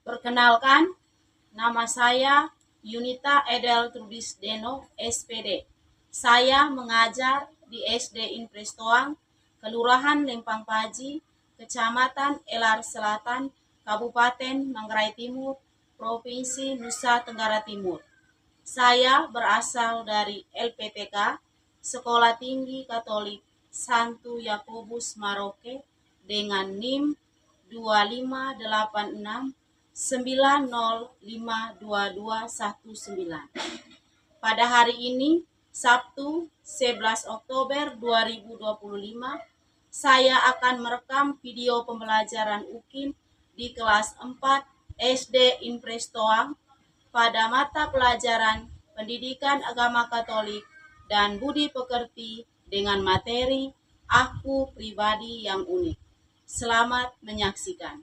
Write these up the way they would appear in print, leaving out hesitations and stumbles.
Perkenalkan, nama saya Yunita Edel Trudisdeno, SPD. Saya mengajar di SD Imprestoang, Kelurahan Lempang Paji, Kecamatan Elar Selatan, Kabupaten Manggarai Timur, Provinsi Nusa Tenggara Timur. Saya berasal dari LPTK, Sekolah Tinggi Katolik Santo Yakobus Maroke, dengan NIM 25869052219. Pada hari ini, Sabtu 11 Oktober 2025, saya akan merekam video pembelajaran UKIM di kelas 4 SD Imprestoang pada mata pelajaran Pendidikan Agama Katolik dan Budi Pekerti dengan materi Aku Pribadi yang Unik. Selamat menyaksikan.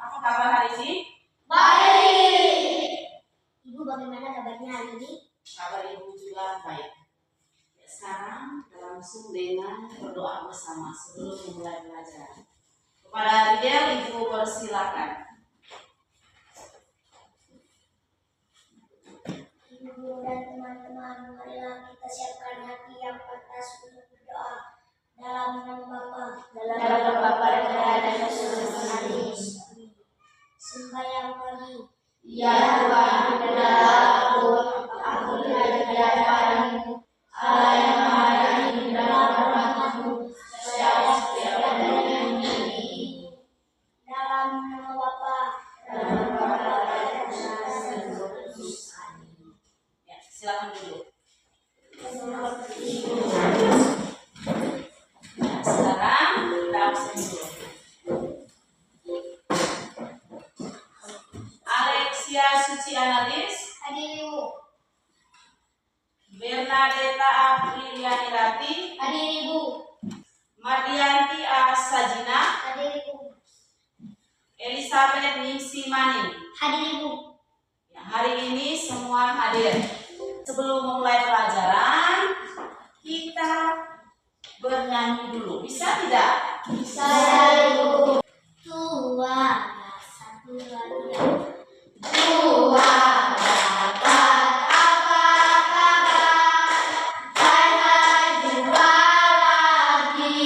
Apa kabar hari ini? Baik. Ibu bagaimana kabarnya hari ini? Kabar ibu juga baik. Sekarang kita langsung dengan berdoa bersama sebelum memulai pelajaran. Kepada Ariel, ibu persilakan. Ibu dan teman-teman, marilah kita siapkan hati yang pantas untuk berdoa. Dalam nama Bapa, dalam nama Bapa dan Putra dan Roh Kudus. Sembahyang pagi. Ya Tuhan, benar aku belajar padamu, Allah yang Maha Tinggi dalam rahmat-Mu, setiap yang ini. Dalam nama Bapa, dalam nama Bapa dan Putra dan Roh Kudus. Ya, silakan dulu. Sekarang kita absen dulu. Alexia Suci Analis, Hadir Ibu. Bernadetta Apriliani Rati, Hadir Ibu. Mardianti Asajina, Hadir Ibu. Elizabeth Ningsi Maning. Hadir Ibu. Ya, hari ini semua hadir. Sebelum memulai pelajaran, kita bernyanyi dulu. Bisa tidak? Bisa Ibu. Tua, satu lagi. Tua dapat apa kabar? Jangan jumpa lagi.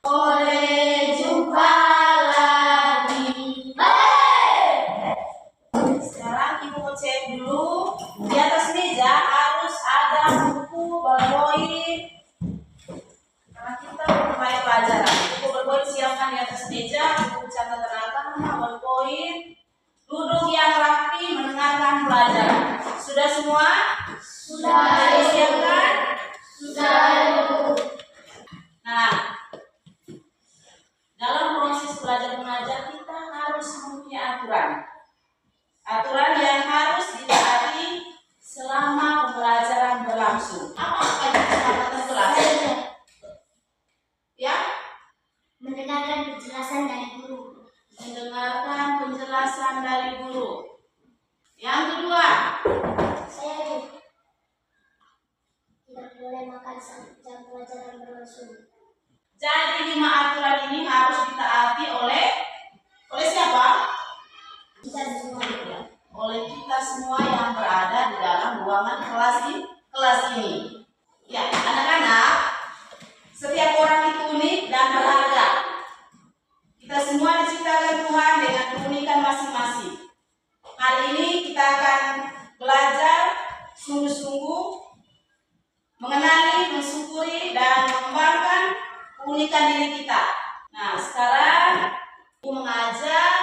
Boleh jumpa lagi. Sekarang ibu mau cek dulu. Di atas meja harus ada buku berpoin. Karena kita mulai pelajaran. Buku berpoin siapkan di atas meja. Buku catatan agama, berpoin. Duduk yang rapi mendengarkan pelajaran. Sudah semua? Sudah. Disiapkan? Sudah Ibu. Nah, dalam proses belajar mengajar kita harus mempunyai aturan. Aturan yang harus ditaati selama pembelajaran berlangsung. Apa saja kesepakatan kelas? Ya, Mendengarkan penjelasan dari guru. mendengarkan penjelasan dari guru. Yang kedua, Saya Ibu. Tidak boleh makan saat jam pelajaran berlangsung. jadi 5 aturan ini harus ditaati oleh siapa? Kita semua. Oleh kita semua yang berada di dalam ruangan kelas ini. Ya, anak-anak, setiap orang itu unik dan berharga. Kita semua diciptakan Tuhan dengan keunikan masing-masing. Hari ini kita akan belajar sungguh-sungguh mengenali, mensyukuri, dan mengembangkan keunikan diri kita. Nah, sekarang Ibu mengajak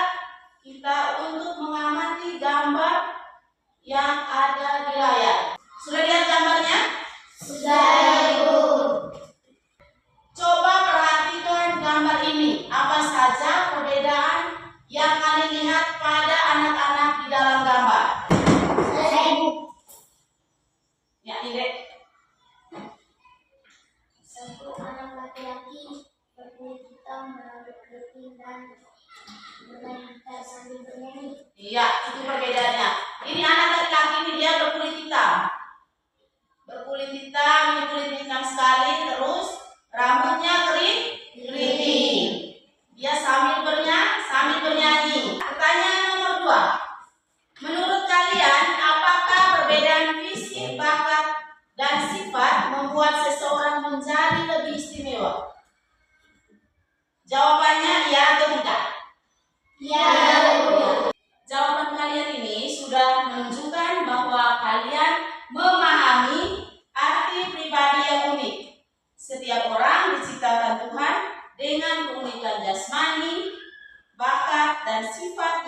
kita untuk mengamati gambar yang ada di layar. Sudah lihat gambarnya? Sudah Ibu. Coba perhatikan gambar ini. Apa saja perbedaan yang kalian lihat pada anak-anak di dalam gambar? Sudah Ibu. Ya, Indek. Satu anak laki-laki berkulit hitam merambut keriting dan bermain gitar sambil bernyanyi. Iya, itu perbedaannya. Ini anak laki-laki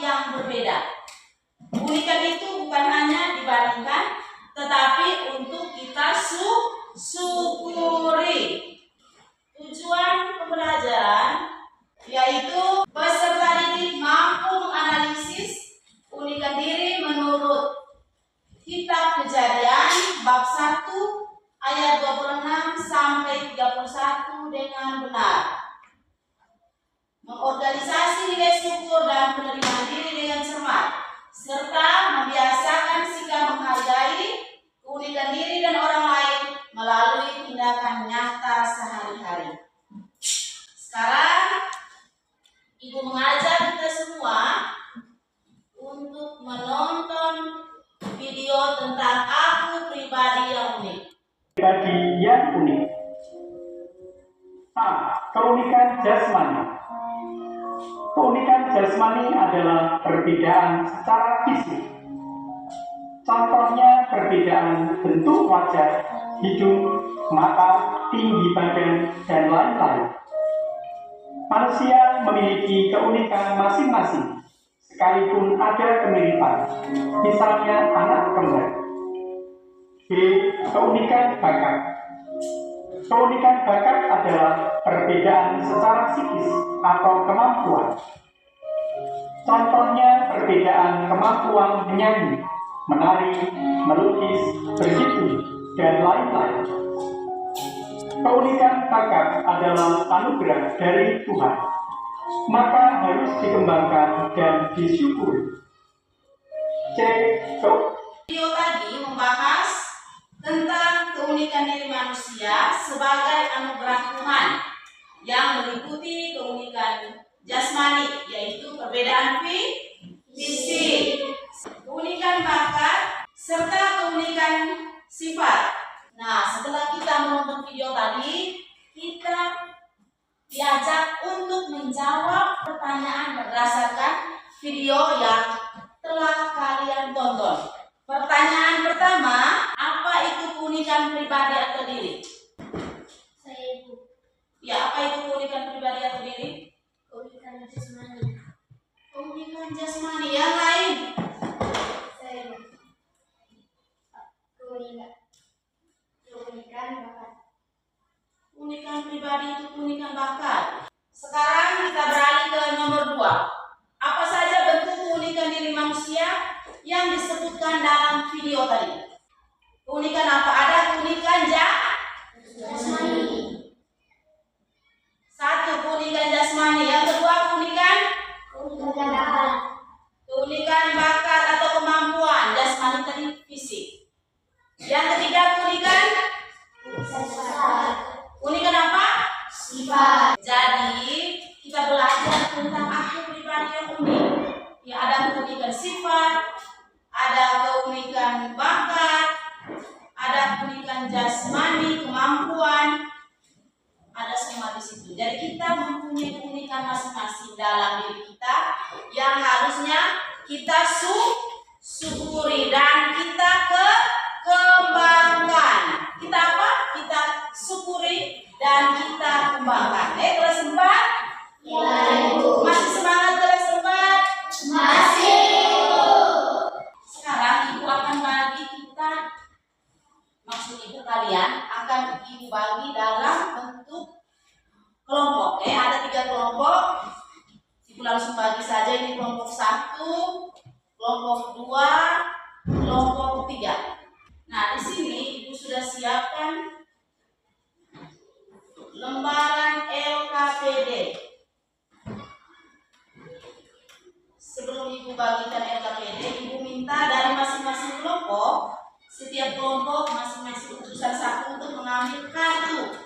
yang berbeda. Keunikan itu bukan hanya dibandingkan, tetapi untuk kita syukuri. Tujuan pembelajaran yaitu peserta didik mampu menganalisis keunikan diri menurut Kitab Kejadian bab 1 ayat 26 sampai 31 dengan benar. Mengorganisasi nilai syukur dan penerimaan diri dengan cermat, serta membiasakan sikap menghargai keunikan diri dan orang lain melalui tindakan nyata sehari-hari. Sekarang, Ibu mengajak kita semua untuk menonton video tentang aku pribadi yang unik. Pribadi yang unik. A. Keunikan jasmani. Keunikan jasmani adalah perbedaan secara fisik. Contohnya perbedaan bentuk wajah, hidung, mata, tinggi badan, dan lain-lain. Manusia memiliki keunikan masing-masing, sekalipun ada kemiripan, misalnya anak kembar. B. Keunikan bakat. Keunikan bakat adalah perbedaan secara psikis atau kemampuan. Contohnya perbedaan kemampuan menyanyi, menari, melukis, berhitung, dan lain-lain. Keunikan bakat adalah anugerah dari Tuhan, maka harus dikembangkan dan disyukuri. C. Video tadi membahas tentang keunikan diri manusia sebagai anugerah Tuhan yang meliputi keunikan jasmani, yaitu perbedaan fisik, keunikan bakat, serta keunikan sifat. Nah, setelah kita menonton video tadi, kita diajak untuk menjawab pertanyaan berdasarkan video yang telah kalian tonton. Pertanyaan pertama, apa itu keunikan pribadi atau diri? Saya Ibu. Ya, apa itu keunikan pribadi atau diri? Keunikan jasmani. Keunikan jasmani. Yang lain? Saya Ibu. Keunikan bakat. Keunikan pribadi itu keunikan bakat. Sekarang kita beralih ke nomor 2. Apa saja bentuk keunikan diri manusia yang disebutkan dalam video tadi? Keunikan apa? Ada keunikan Jasmani. Satu, keunikan jasmani. Yang kedua, keunikan Bakat. keunikan bakat atau kemampuan. Jasmani tadi fisik. Yang ketiga, keunikan keunikan apa? Sifat. Jadi kita belajar tentang aku pribadi yang unik. Ya, ada keunikan sifat, ada keunikan bakat, ada keunikan jasmani, kemampuan, ada semua di situ. Jadi kita mempunyai keunikan masing-masing dalam diri kita yang harusnya kita syukuri dan kita kembangkan. Kita apa? Kita syukuri dan kita kembangkan. Kelas 4? Ya, Ibu. Masih semangat kelas 4? Masih, Ibu. Sekarang Ibu akan bagi kita, maksud Ibu kalian akan Ibu bagi dalam bentuk kelompok. Ada 3 kelompok. Ibu langsung bagi saja, ini kelompok 1, kelompok 2, kelompok 3. Nah, di sini Ibu sudah siapkan lembaran LKPD. Sebelum Ibu bagikan LKPD, Ibu minta dari masing-masing kelompok, setiap kelompok masing-masing utusan 1 untuk mengambil kartu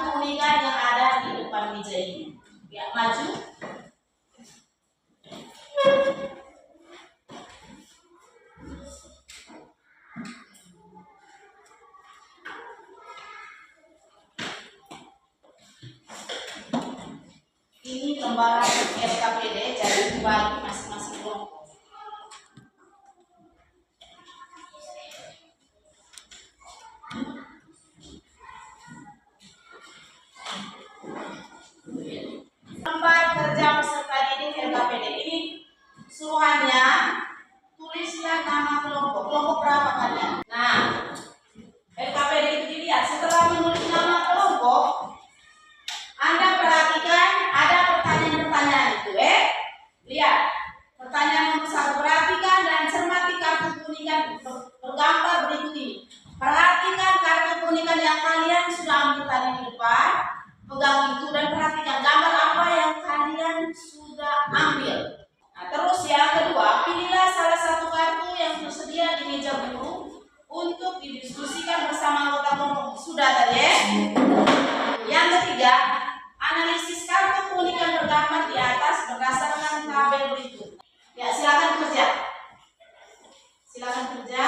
keunikan yang ada di depan meja ini. Ya, maju. Ini lembaran LKPD, jadi dibagi masing-masing kelompok. Lembar kerja peserta didik sudah ambil. Nah, terus yang kedua, pilihlah salah satu kartu yang tersedia di meja guru untuk didiskusikan bersama anggota kelompok. Sudah tadi ya? Yang ketiga, analisis kartu keunikan bergambar di atas berdasarkan tabel berikut. Ya, silakan kerja. Silakan kerja.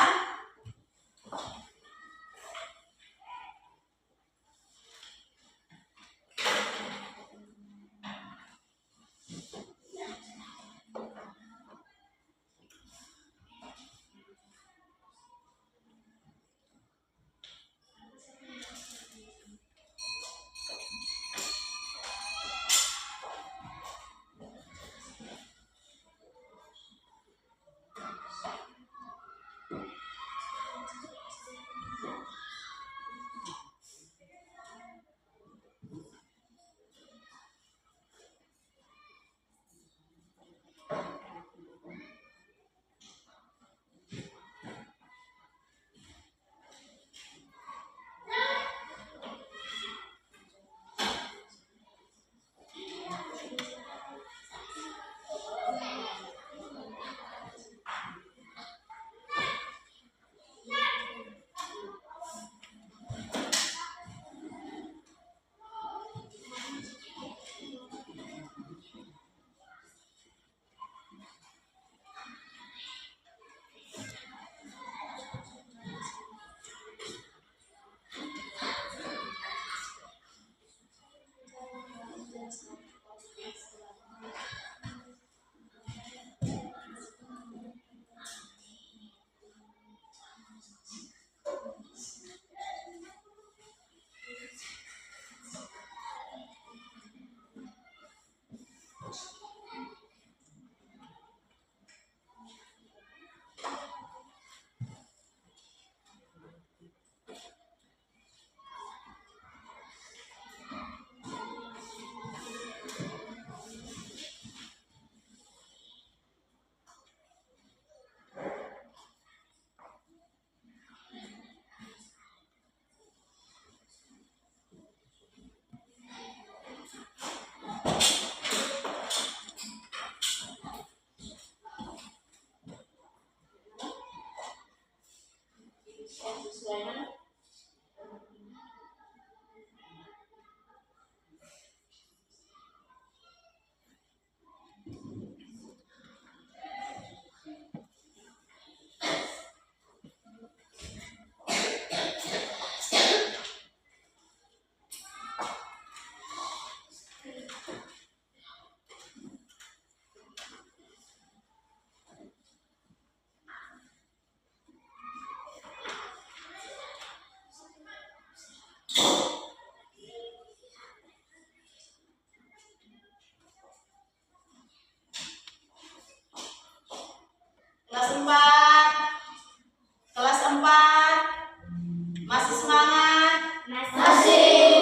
Kelas 4. Kelas 4. Masih semangat? Masih.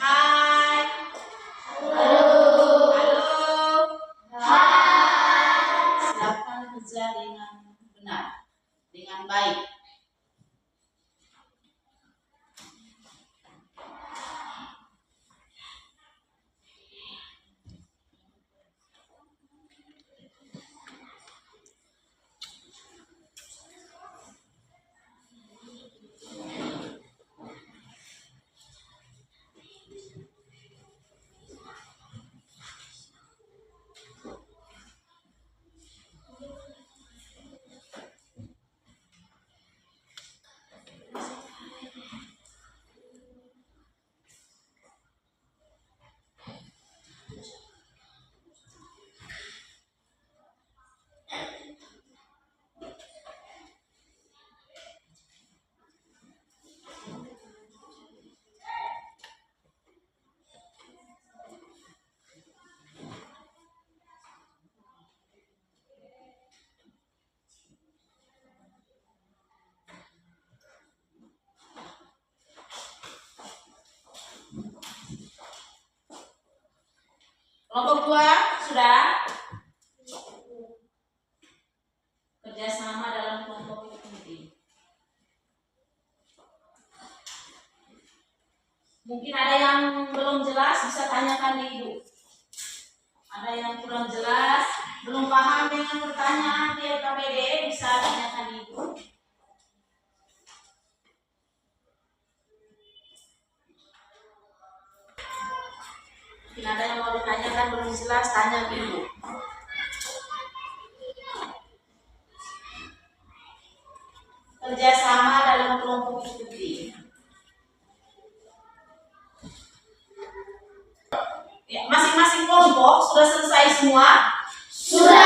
Hai. Halo. Halo. Hai. Silakan kerja dengan benar, dengan baik. Kelompok 2 sudah kerjasama dalam kelompok itu penting. Mungkin ada yang belum jelas, bisa tanyakan di ibu. Ada yang kurang jelas, belum paham dengan pertanyaan di LKPD, bisa tanyakan di ibu. Mungkin ada yang mau ditanyakan belum jelas, tanya ke ibu. Kerjasama dalam kelompok ikuti. Ya, masing-masing kelompok sudah selesai semua? Sudah,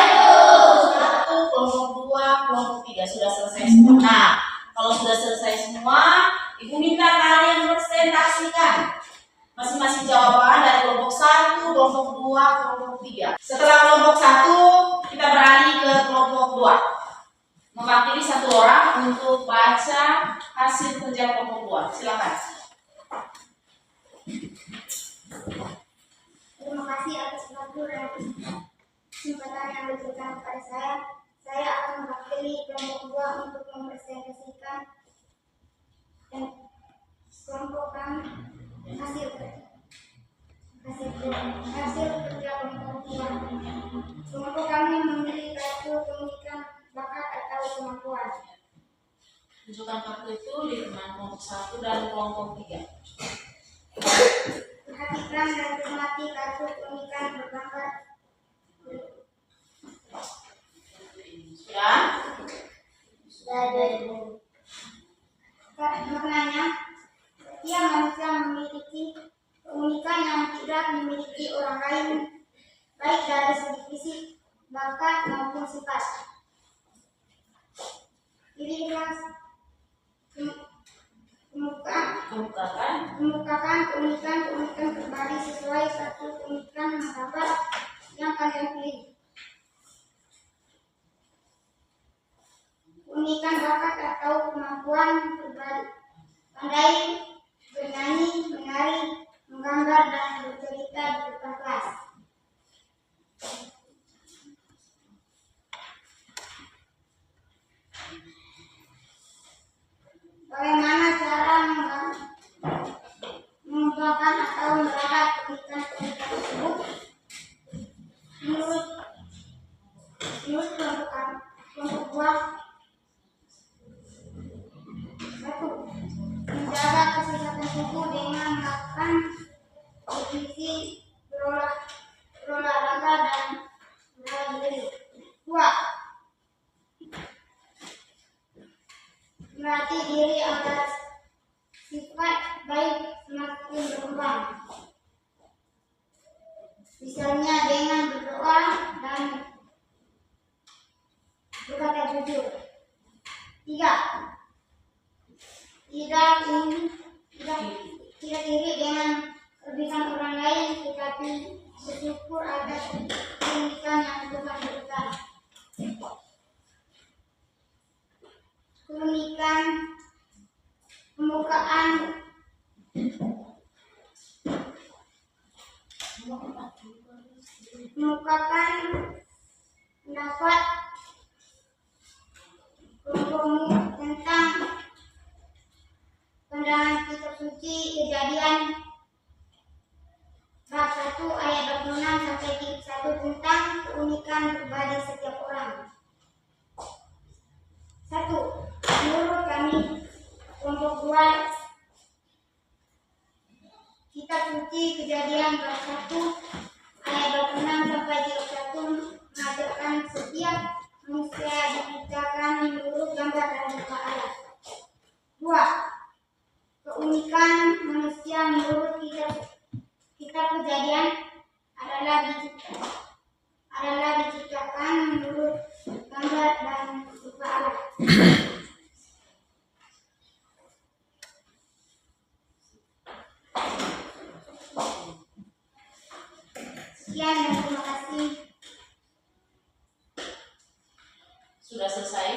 Ibu. Satu, kelompok dua, kelompok tiga sudah selesai semua. Nah, kalau sudah selesai semua, Ibu minta kalian presentasikan masing-masing jawaban dari kelompok satu, kelompok dua, kelompok tiga. Setelah kelompok satu, kita beralih ke kelompok dua. Mewakili satu orang untuk baca hasil kerja kelompok dua. Silakan. Terima kasih atas waktu dan kesempatan yang diberikan kepada saya. Saya akan mewakili kelompok 2 untuk mempresentasikan dan kelompokkan hasil kerja kelompok 2. Kelompok kami memilih kartu pendidikan bakat atau kemampuan. Tunjukkan kartu itu di teman kelompok satu dan kelompok tiga. Perhatikan dan cermati kartu pendidikan bergambar. Sudah? Sudah ada, Ibu. Maknanya, setiap manusia memiliki keunikan yang tidak dimiliki orang lain, baik dari segi fisik, bakat maupun sifat. Pilihlah kemukakan keunikan pribadi sesuai satu keunikan menggambar yang kalian pilih. Keunikan bakat atau kemampuan pribadi: pandai bernyanyi, menari, menggambar, dan bercerita di depan kelas. Bagaimana cara mengembangkan atau merawat keunikan tersebut? Menurut kelompok 2, 1. Menjaga kesehatan tubuh dengan melakukan nutrisi, berolahraga, dan merawat diri. 2. Melatih diri agar sifat baik semakin berkembang, misalnya dengan berdoa dan berkata jujur. 3. Tidak iri dengan kelebihan orang lain, tetapi bersyukur atas keunikan yang Tuhan berikan. Keunikan pembukaan mengucapkan pendapat kelompokmu tentang pandangan kitab suci Kejadian bab 1 ayat 26 sampai 31 tentang keunikan pribadi setiap orang. 1. Menurut kami, kelompok 2, kitab suci Kejadian bab 1 ayat 26 sampai 31 mengajarkan setiap manusia diciptakan menurut gambar dan rupa Allah. 2. Keunikan manusia menurut kitab Kejadian adalah diciptakan menurut gambar dan rupa Allah. Sekian dan terima kasih. Sudah selesai?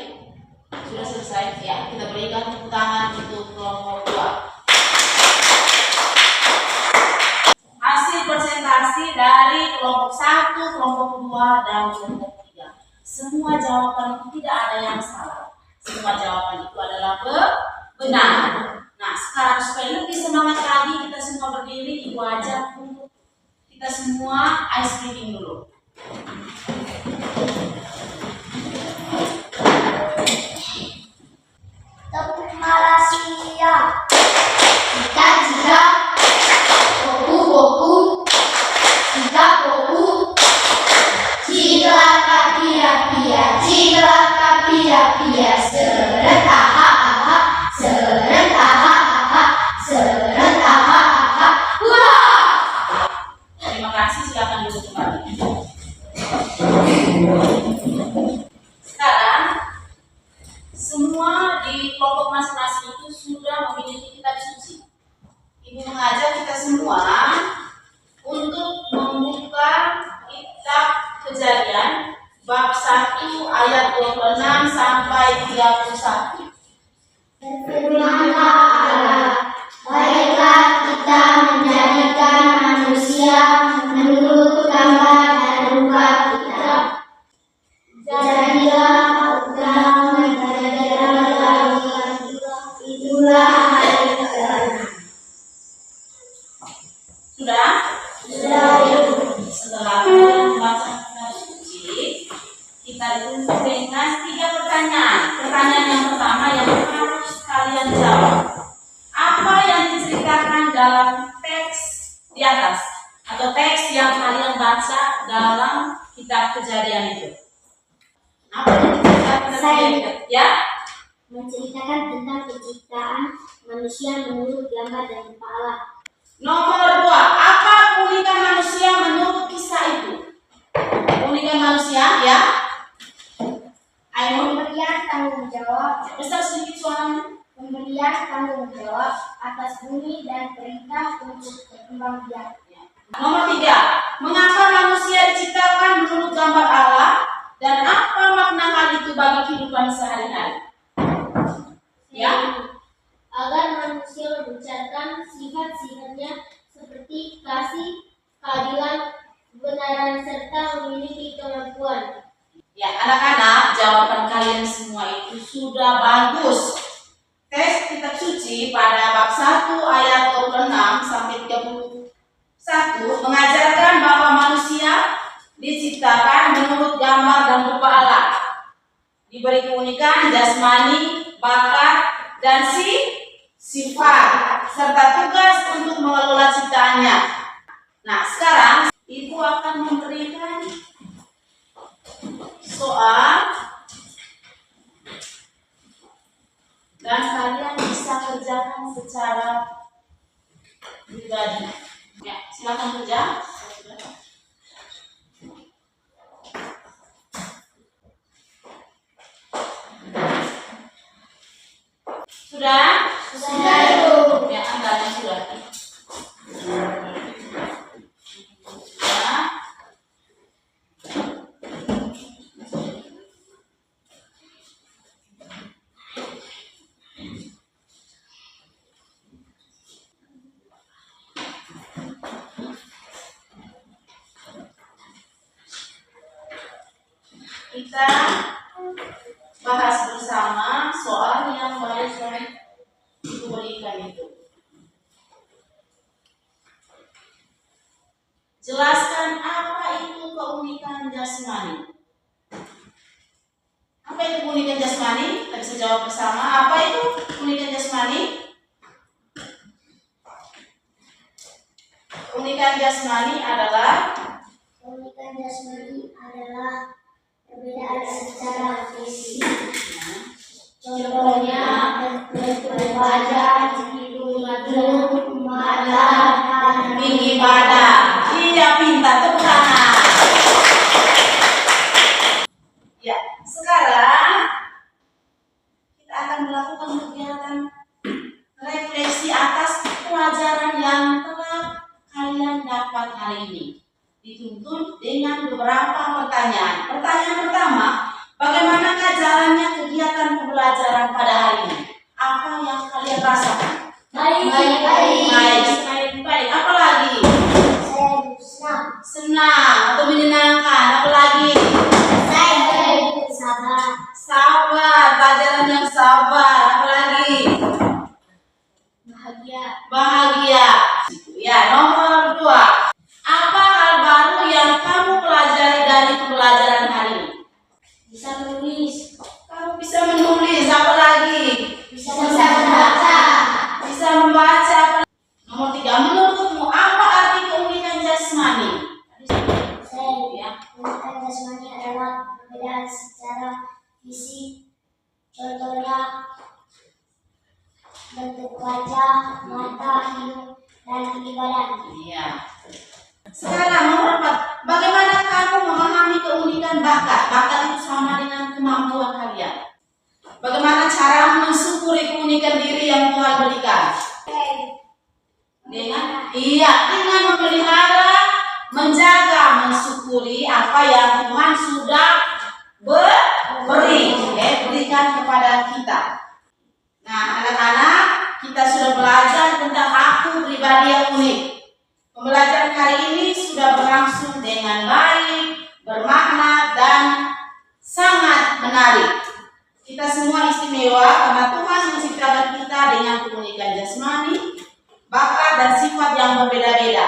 Sudah selesai? Ya, kita berikan tepuk tangan untuk kelompok 2. Hasil presentasi dari kelompok 1, kelompok 2, dan kelompok 3. Semua jawaban itu tidak ada yang salah. Semua jawaban itu adalah benar. Nah, sekarang supaya lebih semangat lagi, kita semua berdiri, Ibu ajak Kita semua ice cream dulu. Tepuk Malaysia. Jika boku jika boku cilaka pia serentak wah. Terima kasih, silakan duduk kembali. Sekarang semua di kelompok masing-masing itu sudah memiliki kitab suci. Ibu mengajak kita semua untuk membuka kitab Kejadian bab 1 ayat 26 sampai 31. Berfirmanlah Allah, baiklah kita menjadikan manusia menurut gambar dan rupa kita. Jadilah itulah hari ke-6. Sudah? Setelah membaca kitab suci, kita dituntut dengan 3 pertanyaan. Pertanyaan yang pertama yang harus kalian jawab. Apa yang diceritakan dalam teks di atas? Atau teks yang kalian baca dalam kitab Kejadian itu? Apa yang diceritakan dalam Kejadian? Ya? Menceritakan tentang penciptaan manusia menurut gambar dan rupa Allah. Nomor 2, apa keunikan manusia menurut kisah itu? Keunikan manusia, ya? Ayo, Pemberian tanggung jawab, besar sedikit suaranya. pemberian tanggung jawab atas bumi dan perintah untuk berkembang biak. Nomor 3, mengapa manusia diciptakan menurut gambar Allah dan apa makna hal itu bagi kehidupan sehari-hari? Ya? Agar manusia membicarakan sifat-sifatnya seperti kasih, keadilan, kebenaran, serta memiliki kemampuan. Ya, anak-anak, jawaban kalian semua itu sudah bagus. Teks kitab suci pada bab 1 ayat 26 sampai 31 mengajarkan bahwa manusia diciptakan menurut gambar dan rupa Allah. Diberi keunikan jasmani, bakat, dan sifat serta tugas untuk mengelola ciptaannya. Nah, sekarang Ibu akan memberikan soal dan kalian bisa kerjakan secara pribadi. Ya, silakan kerja. Sudah? Sudah, Ibu. Ya, anggarannya sudah. Sudah. Kita bahas bersama soal yang baik-baik Ibu berikan itu. Jelaskan apa itu keunikan jasmani. Apa itu keunikan jasmani? Kita bisa jawab bersama. Apa itu keunikan jasmani? Keunikan jasmani adalah perbedaan secara fisik. Contohnya bentuk wajah, hidung mancung, mata, dan tinggi badan. Iya, pintar, tepuk tangan. Ya, sekarang kita akan melakukan kegiatan refleksi atas pelajaran yang telah kalian dapat hari ini. Dituntut dengan beberapa pertanyaan. Pertanyaan pertama, bagaimanakah jalannya kegiatan pembelajaran pada hari ini? Apa yang kalian rasakan? Baik. Apa lagi? Senang atau menyenangkan. Apa lagi? Sabar, pelajaran yang sabar. Apa lagi? Bahagia. Ya, nomor 2. Apa wajah, mata, hidung, dan tinggi badan. Iya. Sekarang nomor 4, bagaimana kamu memahami keunikan bakat? Bakat itu sama dengan kemampuan kalian. Bagaimana cara mensyukuri keunikan diri yang Tuhan berikan? Dengan memelihara, menjaga, mensyukuri apa yang Tuhan sudah berikan kepada kita. Nah, anak-anak, kita sudah belajar tentang aku pribadi yang unik. Pembelajaran hari ini sudah berlangsung dengan baik, bermakna, dan sangat menarik. Kita semua istimewa karena Tuhan menciptakan kita dengan keunikan jasmani, bakat, dan sifat yang berbeda-beda.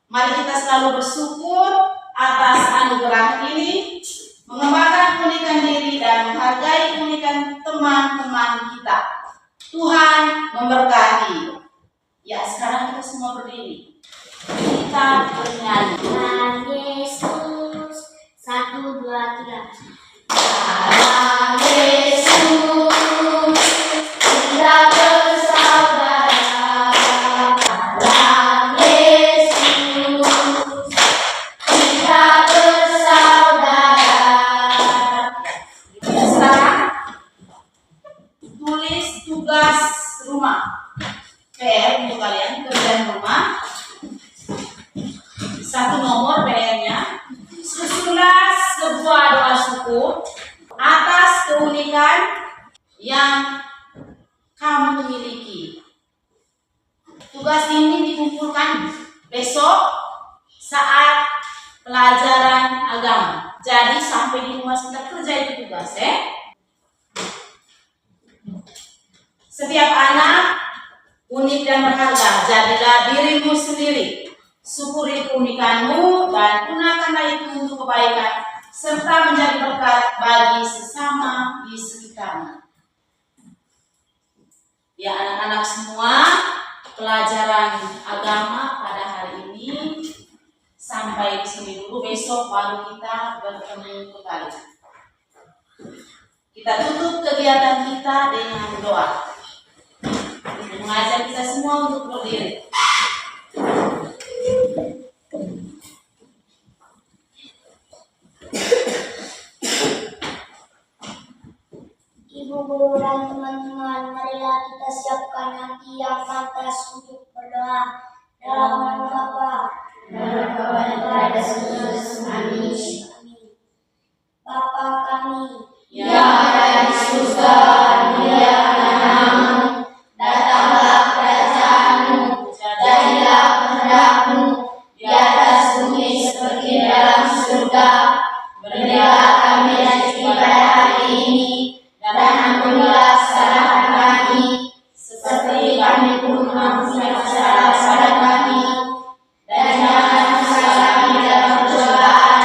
Mari kita selalu bersyukur atas anugerah ini, mengembangkan keunikan diri, dan menghargai keunikan teman-teman kita. Tuhan memberkati. Ya, sekarang kita semua berdiri. Kita bernyanyi. Tuhan Yesus, 1, 2, 3. Dalam Yesus kita bersaudara. Dalam Yesus kita bersaudara. Sekarang tulis tugas rumah. PR untuk kalian, kerjaan rumah. 1 nomor PR-nya. Susunlah sebuah doa syukur atas keunikan yang kamu miliki. Tugas ini dikumpulkan besok saat pelajaran agama. Jadi sampai di rumah kita kerja itu tugas, Setiap anak unik dan berharga. Jadilah dirimu sendiri. Syukuri keunikanmu dan gunakanlah itu untuk kebaikan serta menjadi berkat bagi sesama di sekitarmu. Ya, anak-anak semua, pelajaran agama pada hari ini sampai di sini dulu. Besok baru kita bertemu kembali. Kita tutup kegiatan kita dengan doa. Mengajak kita semua untuk berdiri. Ibu guru dan teman-teman, marilah kita siapkan hati yang pantas untuk berdoa. Dalam nama Bapa dan Putra dan Roh Kudus. Amin. Bapa kami yang ada di surga, dimuliakanlah namamu, datanglah kerajaanmu, jadilah kehendakmu di atas bumi seperti di dalam surga. Berilah kami rezeki pada hari ini, dan ampunilah kesalahan kami, seperti kami pun mengampuni yang bersalah pada kami. Dan jangan masukkan kami dalam pencobaan,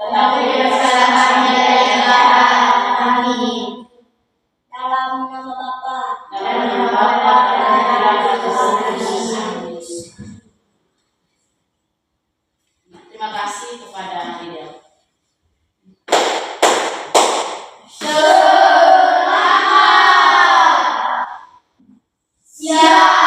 tetapi bebaskanlah kami dari yang jahat. Amin. dalam nama Bapa Dalam nama Bapa dan dalam Yesus. Terima kasih kepada Lidia. Selamat siang.